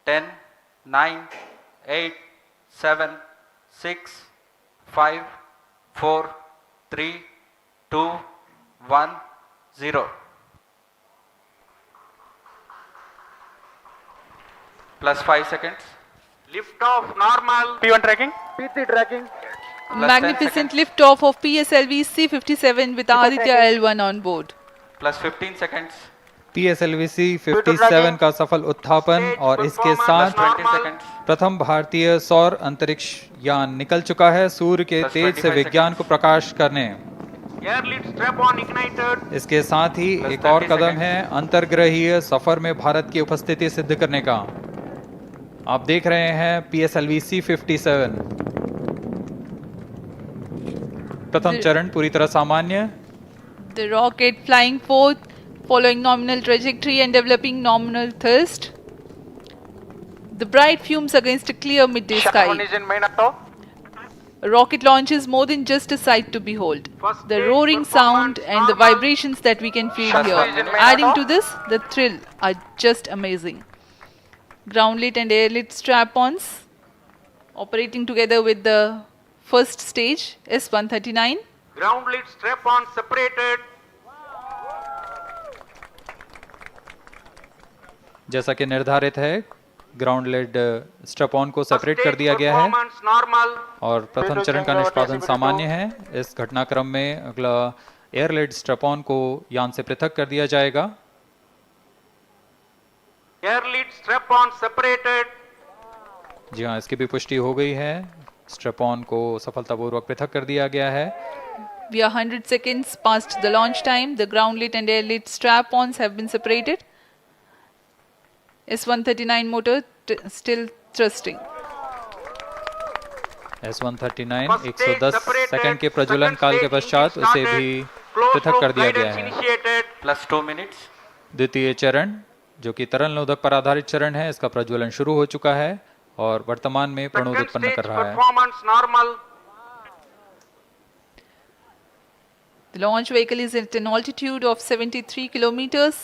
10, 9, 8, 7, 6, 5, 4, 3, 2, 1, 0. Plus 5 seconds. Lift off normal. P1 tracking. P3 tracking. Plus 10 Magnificent seconds. lift off of PSLV C57 with Aditya L1 on board. Plus 15 seconds. PSLV C57 का सफल उत्थापन और इसके साथ Plus 20 seconds. प्रथम भारतीय सौर अंतरिक्ष यान निकल चुका है सूर्य के Plus तेज से 25 विज्ञान को प्रकाश करने। Air lead strap on ignited. इसके साथ ही Plus एक और 30 कदम seconds. है अंतर्ग्रहीय सफर में भारत की उपस्थिति सिद्ध करने का। आप देख रहे हैं PSLV C57 प्रथम चरण पूरी तरह सामान्य। The rocket flying forth, following nominal trajectory and developing nominal thrust. The bright fumes against a clear midday Shuttle sky. one is in main auto. A rocket launch is more than just a sight to behold. First The stage roaring sound performance and the normal. vibrations that we can feel Shuttle here, is in main adding auto. to this, the thrill are just amazing. Ground lit and air lit strap-ons operating together with the first stage S139. Ground lead strap on separated. जैसा कि निर्धारित है ground lead strap on को First separate कर stage दिया गया है performance normal. और प्रथम Window चरण का change over निष्पादन TC सामान्य है। इस घटनाक्रम में अगला एयर लेड स्ट्रैप ऑन को यान से पृथक कर दिया जाएगा। Air lead strap on separated. जी हाँ, इसकी भी पुष्टि हो गई है। स्ट्रैप ऑन को सफलतापूर्वक पृथक कर दिया गया है। We are 100 seconds past the launch time. The ground lit and air lit strap-ons have been separated. S139 motor still thrusting. S139 First stage 110 separated. Second के प्रज्वलन Second काल के stage पश्चात engine उसे started. भी Closed पृथक loop कर दिया गया guidance है। initiated. Plus 2 minutes. द्वितीय चरण जो कि तरल नोदक पर आधारित चरण है, इसका प्रज्वलन शुरू हो चुका है और वर्तमान में प्रणोद Second उत्पन्न stage कर रहा है। performance normal. The launch vehicle is at an altitude of 73 kilometers.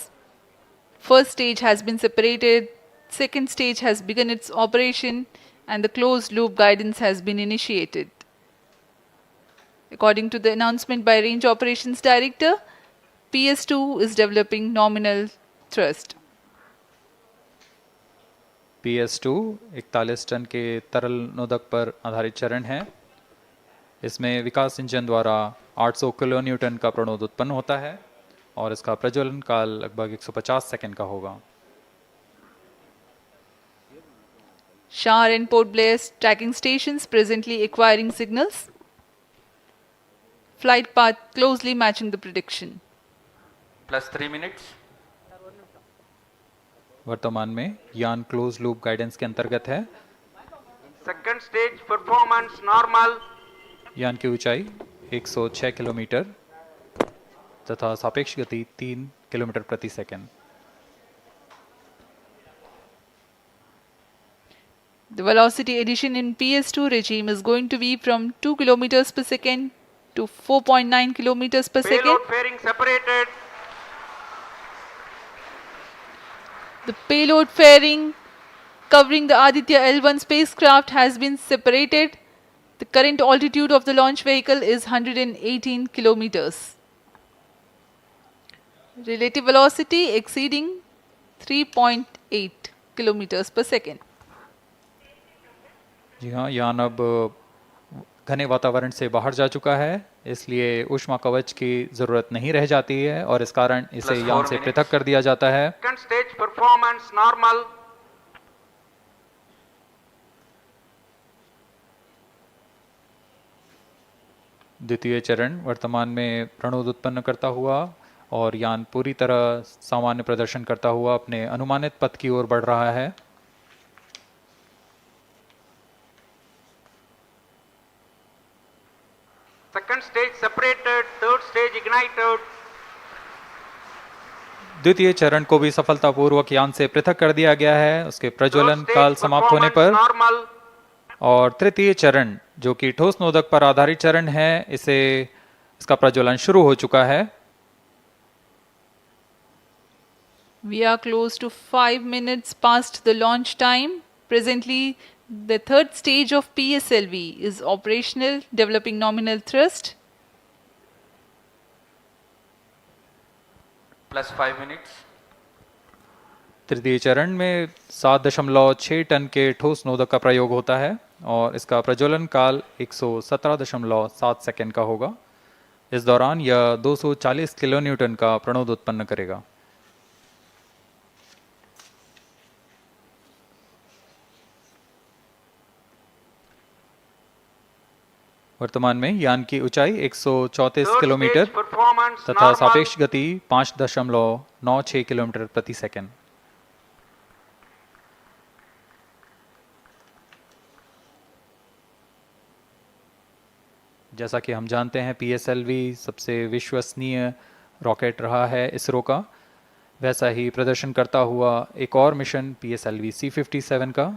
First stage has been separated. Second stage has begun its operation and the closed loop guidance has been initiated. According to the announcement by Range Operations Director, PS2 is developing nominal thrust. PS2 41 ton के तरल नोदक पर आधारित चरण है। इसमें विकास engine द्वारा 800 kilo Newton का प्रणोद उत्पन्न होता है और इसका प्रज्वलन काल लगभग 150 सेकंड का होगा। Shar and Port Blair tracking stations presently acquiring signals. Flight path closely matching the prediction. Plus 3 minutes. वर्तमान में यान क्लोज लूप गाइडेंस के अंतर्गत है। Second stage performance normal. यान की ऊंचाई 106 किलोमीटर तथा सापेक्ष गति 3 किलोमीटर प्रति second. The velocity addition in PS2 regime is going to be from 2 kilometers per second to 4.9 kilometers per second. Payload fairing separated. The payload fairing covering the Aditya L1 spacecraft has been separated. The current altitude of the launch vehicle is 118 kilometers. Relative velocity exceeding 3.8 kilometers per second. जी हाँ, यान अब घने वातावरण से बाहर जा चुका है, इसलिए ऊष्मा कवच की जरूरत नहीं रह जाती है और इस कारण इसे Plus यान 4 से minutes. पृथक कर दिया जाता है। Second stage performance normal. द्वितीय चरण वर्तमान में प्रणोद उत्पन्न करता हुआ और यान पूरी तरह सामान्य प्रदर्शन करता हुआ अपने अनुमानित पथ की ओर बढ़ रहा है। Second stage separated. Third stage ignited. द्वितीय चरण को भी सफलतापूर्वक यान से पृथक कर दिया गया है उसके प्रज्वलन Third stage काल समाप्त होने पर। performance normal. और तृतीय चरण जो कि ठोस नोदक पर आधारित चरण है, इसका प्रज्वलन शुरू हो चुका है। We are close to 5 minutes past the launch time. Presently, the third stage of PSLV is operational, developing nominal thrust. Plus 5 minutes. तृतीय चरण में 7.6 टन के ठोस नोदक का प्रयोग होता है और इसका प्रज्वलन काल 117.7 सेकंड का होगा। इस दौरान यह 240 किलोन्यूटन का प्रणोद उत्पन्न करेगा। वर्तमान में यान की ऊंचाई 134 Third किलोमीटर stage performance तथा normal. सापेक्ष गति 5.96 किलोमीटर प्रति सेकंड। जैसा कि हम जानते हैं PSLV सबसे विश्वसनीय रॉकेट रहा है इसरो का, वैसा ही प्रदर्शन करता हुआ एक और मिशन PSLV C57 का।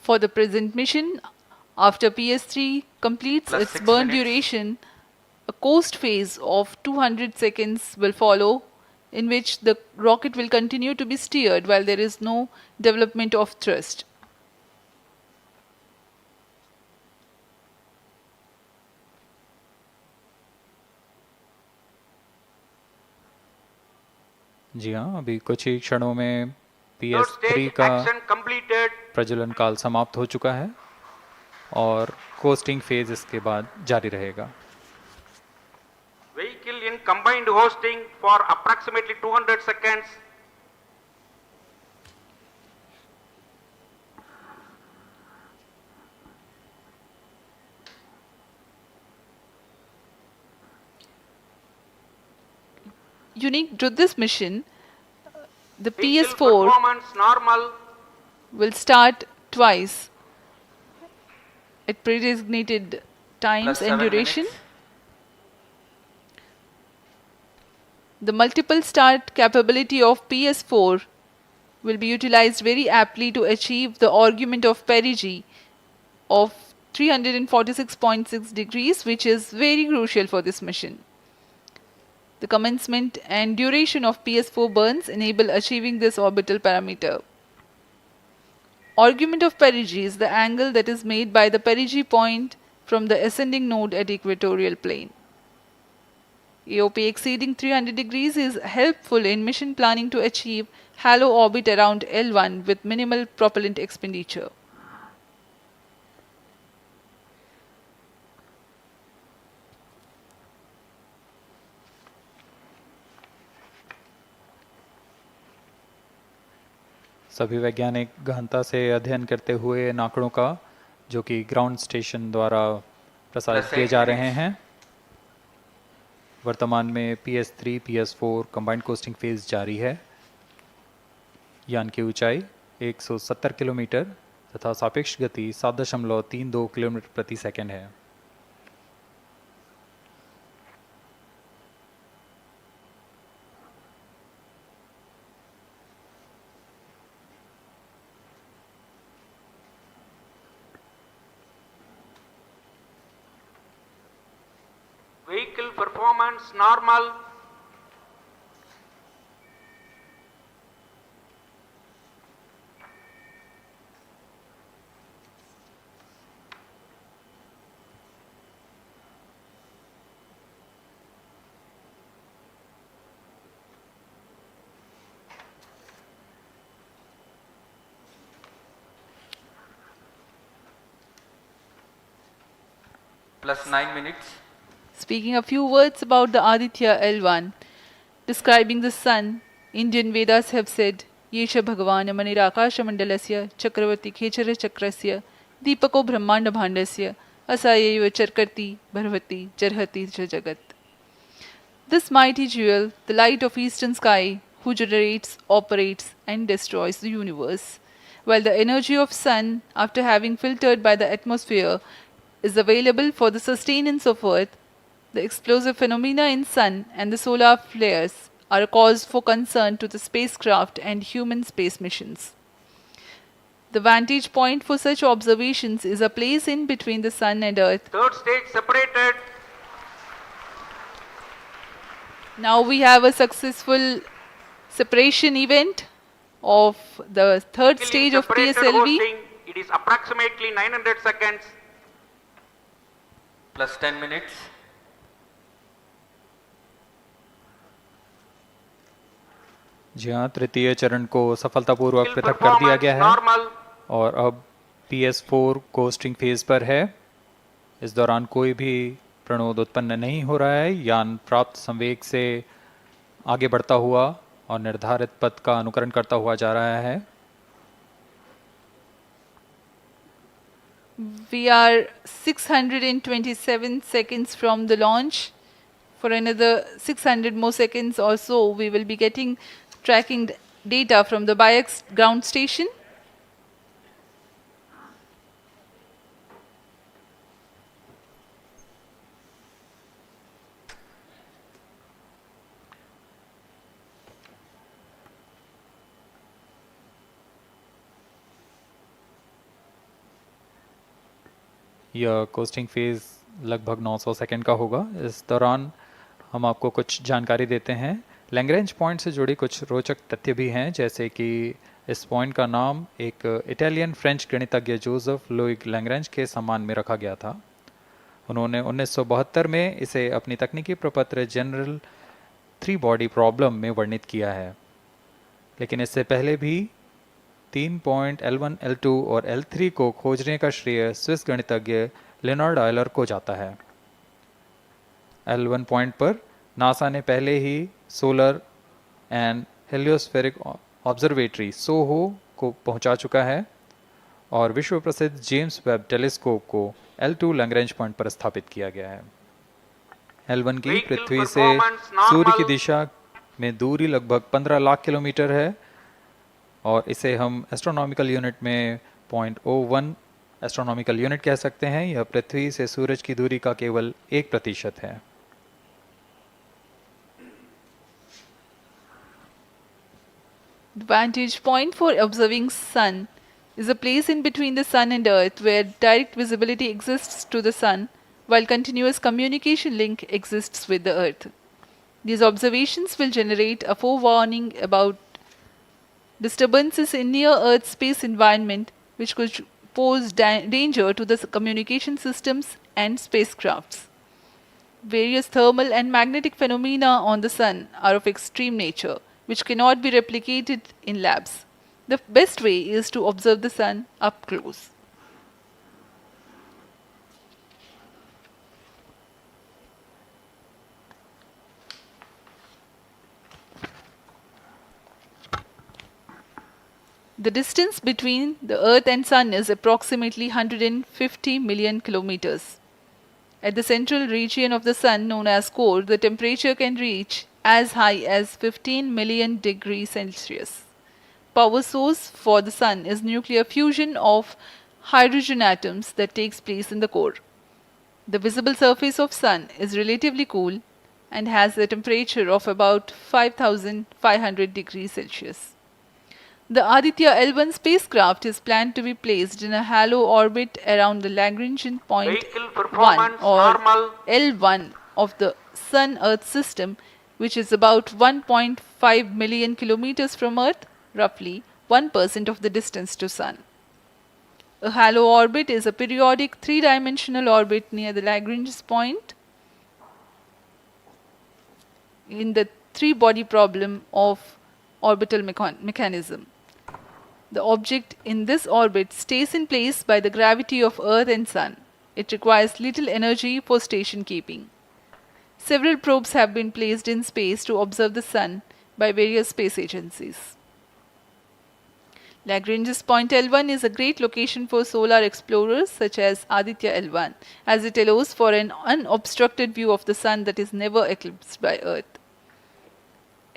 For the present mission, after PS3 completes Plus its 6 burn minutes. duration, a coast phase of 200 seconds will follow, in which the rocket will continue to be steered while there is no development of thrust. जी हाँ, अभी कुछ ही क्षणों में Third PS3 stage का action completed. प्रज्वलन काल समाप्त हो चुका है और कोस्टिंग फेज इसके बाद जारी रहेगा। Vehicle in combined hosting for approximately 200 seconds. Unique to this mission, the Vehicle PS4 performance normal. will start twice at pre-designated times Plus and 7 duration. minutes. The multiple start capability of PS4 will be utilized very aptly to achieve the argument of perigee of 346.6 degrees, which is very crucial for this mission. The commencement and duration of PS4 burns enable achieving this orbital parameter. Argument of perigee is the angle that is made by the perigee point from the ascending node at equatorial plane. AOP exceeding 300 degrees is helpful in mission planning to achieve halo orbit around L1 with minimal propellant expenditure. सभी वैज्ञानिक गहनता से अध्ययन करते हुए इन आंकड़ों का, जो कि ग्राउंड स्टेशन द्वारा प्रसारित Plus किए 8 जा रहे minutes. हैं। वर्तमान में PS3 PS4 combined costing phase जारी है। यान की ऊंचाई 170 किलोमीटर तथा सापेक्ष गति 7.32 किलोमीटर प्रति सेकंड है। Vehicle performance normal. Plus 9 minutes. Speaking a few words about the Aditya L1, describing the sun, Indian Vedas have said, Yesha Bhagavan Manirakasha Mandalasya Chakravarti Khechara Chakrasya Deepako Brahmanda Bhandasya Asayeva Charkarti Bharvati Jarhati Jagat. This mighty jewel, the light of eastern sky, who generates, operates and destroys the universe, while the energy of sun, after having filtered by the atmosphere, is available for the sustenance of earth, the explosive phenomena in sun and the solar flares are a cause for concern to the spacecraft and human space missions. The vantage point for such observations is a place in between the sun and earth, Third stage separated. Now we have a successful separation event of the third stage of Separated PSLV. hosting, it is approximately 900 seconds. plus 10 minutes. जी हाँ, तृतीय चरण को सफलतापूर्वक Skill पृथक कर दिया performance गया है normal. और अब PS4 कोस्टिंग फेज पर है। इस दौरान कोई भी प्रणोद उत्पन्न नहीं हो रहा है। यान प्राप्त संवेग से आगे बढ़ता हुआ और निर्धारित पथ का अनुकरण करता हुआ जा रहा है। We are 627 seconds from the launch. For another 600 more seconds or so, we will be getting tracking data from the BIAX ground station. यह कोस्टिंग फेज लगभग 900 सेकंड का होगा। इस दौरान हम आपको कुछ जानकारी देते हैं। लैग्रेंज पॉइंट से जुड़ी कुछ रोचक तथ्य भी हैं, जैसे कि इस पॉइंट का नाम एक इटालियन फ्रेंच गणितज्ञ जोसेफ लुइग लैग्रेंज के सम्मान में रखा गया था। उन्होंने 1972 में इसे अपनी तकनीकी प्रपत्र जनरल 3 बॉडी प्रॉब्लम में वर्णित किया है, लेकिन इससे पहले भी 3 पॉइंट L1, L2 और L3 को खोजने का श्रेय स्विस गणितज्ञ लियोनार्ड आयलर को जाता है। L1 पॉइंट पर नासा ने पहले ही सोलर एंड हेलियोस्फेरिक ऑब्जर्वेटरी सोहो को पहुंचा चुका है और विश्व प्रसिद्ध जेम्स वेब टेलीस्कोप को L2 लैग्रेंज पॉइंट पर स्थापित किया गया है। L1 की पृथ्वी से सूर्य की दिशा में दूरी लगभग 15 लाख किलोमीटर है और इसे हम एस्ट्रोनॉमिकल यूनिट में 0.01 एस्ट्रोनॉमिकल यूनिट कह सकते हैं। यह पृथ्वी से सूरज की दूरी का केवल 1% है। The vantage point for observing sun is a place in between the sun and earth where direct visibility exists to the sun while continuous communication link exists with the earth. These observations will generate a forewarning about disturbances in near earth space environment which could pose danger to the communication systems and spacecrafts. Various thermal and magnetic phenomena on the sun are of extreme nature, which cannot be replicated in labs. The best way is to observe the sun up close. The distance between the Earth and Sun is approximately 150 million kilometers. At the central region of the Sun, known as core, the temperature can reach as high as 15 million degrees Celsius. Power source for the Sun is nuclear fusion of hydrogen atoms that takes place in the core. The visible surface of Sun is relatively cool and has a temperature of about 5500 degrees Celsius. The Aditya L1 spacecraft is planned to be placed in a halo orbit around the Lagrangian point Vehicle 1 performance or normal. L1 of the Sun-Earth system, which is about 1.5 million kilometers from Earth, roughly 1% of the distance to Sun. A halo orbit is a periodic three-dimensional orbit near the Lagrange point in the three-body problem of orbital mechanism. The object in this orbit stays in place by the gravity of Earth and Sun. It requires little energy for station keeping. Several probes have been placed in space to observe the Sun by various space agencies. Lagrange's point L1 is a great location for solar explorers such as Aditya L1, as it allows for an unobstructed view of the Sun that is never eclipsed by Earth.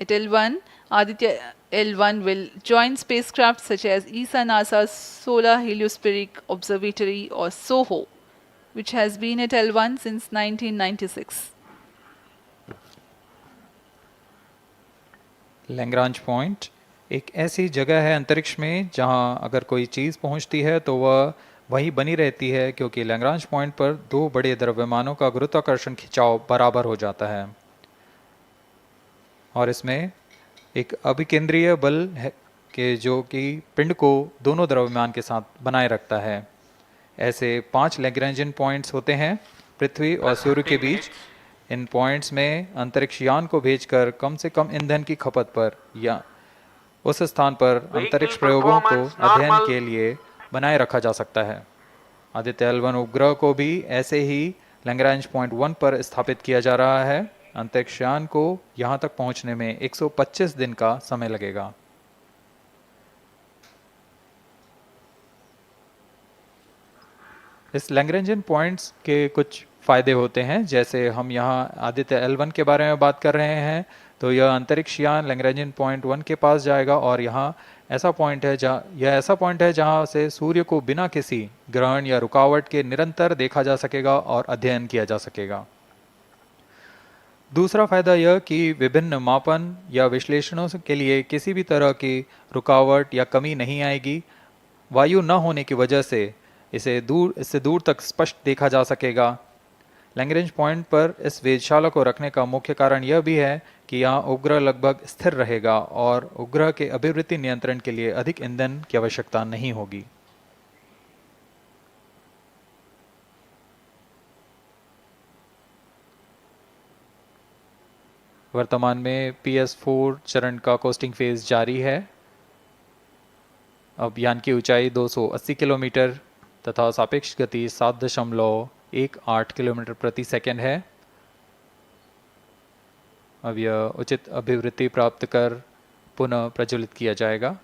At L1, Aditya L1 will join spacecraft such as ESA NASA's Solar Heliospheric Observatory or SOHO, which has been at L1 since 1996. Lagrange point एक ऐसी जगह है अंतरिक्ष में जहां अगर कोई चीज़ पहुंचती है तो वह वही बनी रहती है, क्योंकि लैग्रांज पॉइंट पर दो बड़े द्रव्यमानों का गुरुत्वाकर्षण खिंचाव बराबर हो जाता है। और इसमें एक अभिकेंद्रीय बल है कि जो कि पिंड को दोनों द्रव्यमान के साथ बनाए रखता है। ऐसे 5 लैग्रेंजियन पॉइंट्स होते हैं पृथ्वी और Plus सूर्य के 15 बीच। minutes. इन पॉइंट्स में अंतरिक्ष यान को भेजकर कम से कम ईंधन की खपत पर या उस स्थान पर Vehicle अंतरिक्ष प्रयोगों को performance अध्ययन normal. के लिए बनाए रखा जा सकता है। आदित्य L1 उपग्रह को भी ऐसे ही लैग्रेंज पॉइंट 1 पर स्थापित किया जा रहा है। अंतरिक्ष यान को यहां तक पहुंचने में 125 दिन का समय लगेगा। इस लैग्रेंजियन पॉइंट्स के कुछ फायदे होते हैं, जैसे हम यहाँ आदित्य L1 के बारे में बात कर रहे हैं, तो यह अंतरिक्ष यान लैग्रेंजियन पॉइंट 1 के पास जाएगा और यह ऐसा पॉइंट है जहाँ से सूर्य को बिना किसी ग्रहण या रुकावट के निरंतर देखा जा सकेगा और अध्ययन किया जा सकेगा। दूसरा फायदा यह कि विभिन्न मापन या विश्लेषणों के लिए किसी भी तरह की रुकावट या कमी नहीं आएगी। वायु न होने की वजह से इससे दूर तक स्पष्ट देखा जा सकेगा। लैग्रेंज पॉइंट पर इस वेधशाला को रखने का मुख्य कारण यह भी है कि यहाँ उपग्रह लगभग स्थिर रहेगा और उपग्रह के अभिवृत्ति नियंत्रण के लिए अधिक ईंधन की आवश्यकता नहीं होगी। वर्तमान में PS4 चरण का कोस्टिंग फेज जारी है। अब यान की ऊंचाई 280 किलोमीटर तथा सापेक्ष गति 7.18 किलोमीटर प्रति सेकंड है। अब यह उचित अभिवृत्ति प्राप्त कर पुनः प्रज्वलित किया जाएगा।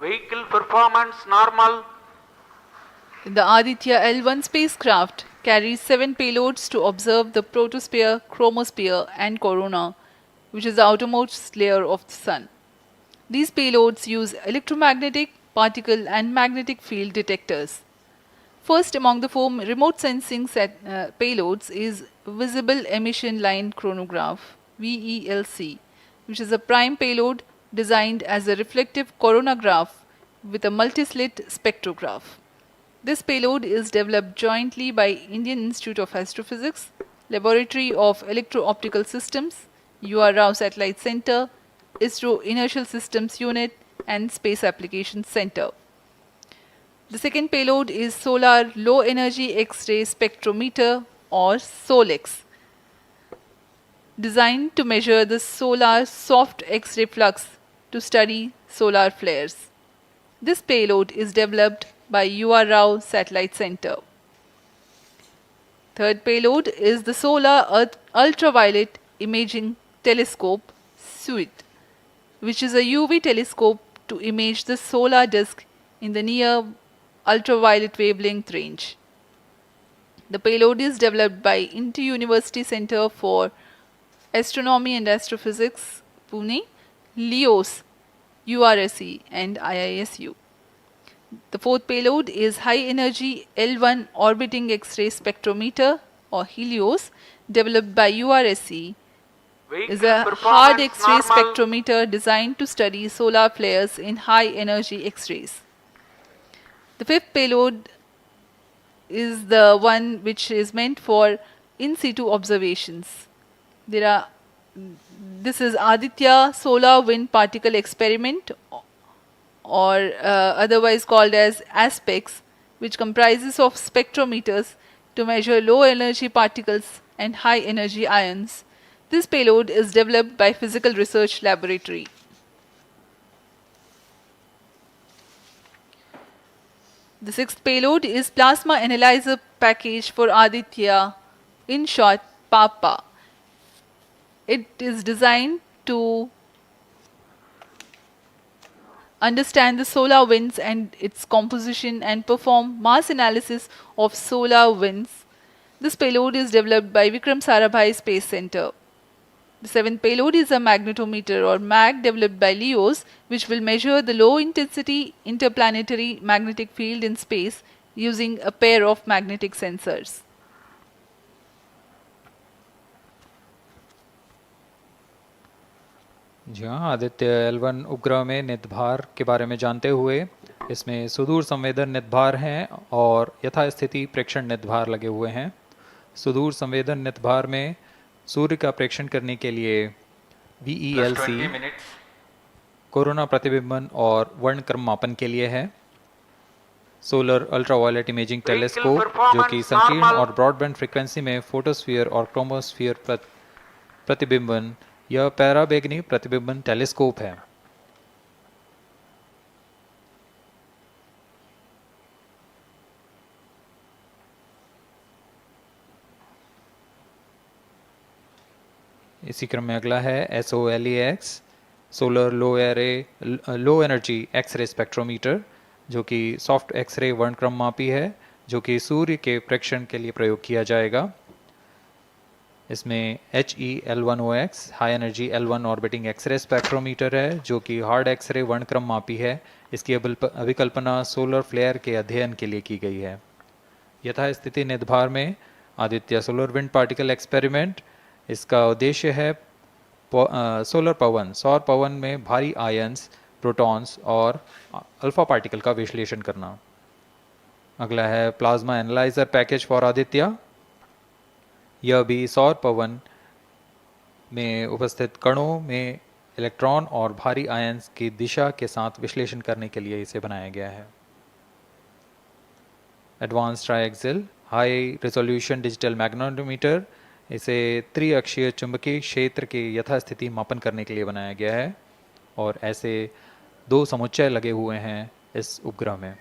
Vehicle performance normal. The Aditya L1 spacecraft carries 7 payloads to observe the protosphere, chromosphere, and corona, which is the outermost layer of the Sun. These payloads use electromagnetic, particle, and magnetic field detectors. First among the 4 remote sensing payloads is Visible Emission Line Chronograph (VELC), which is a prime payload designed as a reflective coronagraph with a multi-slit spectrograph. This payload is developed jointly by Indian Institute of Astrophysics, Laboratory of Electro-Optical Systems, UR Rao Satellite Center, ISRO Inertial Systems Unit, and Space Applications Center. The second payload is Solar Low Energy X-ray Spectrometer or SOLEX, designed to measure the solar soft X-ray flux to study solar flares. This payload is developed by UR Rao Satellite Center. Third payload is the Solar Earth Ultraviolet Imaging Telescope SUIT, which is a UV telescope to image the solar disk in the near ultraviolet wavelength range. The payload is developed by Inter-University Center for Astronomy and Astrophysics, Pune, LEOS, URSE, and IISU. The fourth payload is High Energy L1 Orbiting X-ray Spectrometer or HELIOS, developed by URSE. Is a hard X-ray spectrometer designed to study solar flares in high energy X-rays. The fifth payload is the one which is meant for in situ observations. This is Aditya Solar Wind Particle Experiment, or otherwise called as ASPEX, which comprises of spectrometers to measure low energy particles and high energy ions. This payload is developed by Physical Research Laboratory. The sixth payload is Plasma Analyzer Package for Aditya, in short PAPA. It is designed to understand the solar winds and its composition and perform mass analysis of solar winds. This payload is developed by Vikram Sarabhai Space Center. The seventh payload is a magnetometer or MAG developed by LEOS, which will measure the low intensity interplanetary magnetic field in space using a pair of magnetic sensors. जी हाँ, Aditya L1 उपग्रह में नितभार के बारे में जानते हुए इसमें सुदूर संवेदन नितभार हैं और यथास्थिति प्रेक्षण नितभार लगे हुए हैं। सुदूर संवेदन नितभार में सूर्य का प्रेक्षण करने के लिए plus VELC 20 minutes. कोरोना प्रतिबिंबन और वर्णक्रम मापन के लिए है। सोलर अल्ट्रावायलेट इमेजिंग टेलीस्कोप जो कि संकीर्ण और ब्रॉडबैंड फ्रीक्वेंसी में फोटोस्फीयर और क्रोमोस्फीयर प्रतिबिंबन यह पैराबैंगनी प्रतिबिंबन टेलीस्कोप है। इसी क्रम में अगला है SOLEX solar low energy X-ray spectrometer जो कि सॉफ्ट एक्सरे वर्णक्रम मापी है जो कि सूर्य के प्रेक्षण के लिए प्रयोग किया जाएगा। इसमें HE-L1OX high energy L1 orbiting X-ray spectrometer है जो कि हार्ड एक्सरे वर्णक्रम मापी है। इसकी अभिकल्पना सोलर फ्लेयर के अध्ययन के लिए की गई है। यथास्थिति नितभार में Aditya solar wind particle experiment, इसका उद्देश्य है सोलर पवन सौर पवन में भारी आयंस, प्रोटॉन्स और अल्फा पार्टिकल का विश्लेषण करना। अगला है plasma analyser package for Aditya. यह भी सौर पवन में उपस्थित कणों में इलेक्ट्रॉन और भारी आयंस की दिशा के साथ विश्लेषण करने के लिए इसे बनाया गया है। Advance triaxial high resolution digital magnetometer, इसे त्रिअक्षीय चुंबकीय क्षेत्र के यथास्थिति मापन करने के लिए बनाया गया है और ऐसे 2 समुच्चय लगे हुए हैं इस उपग्रह में।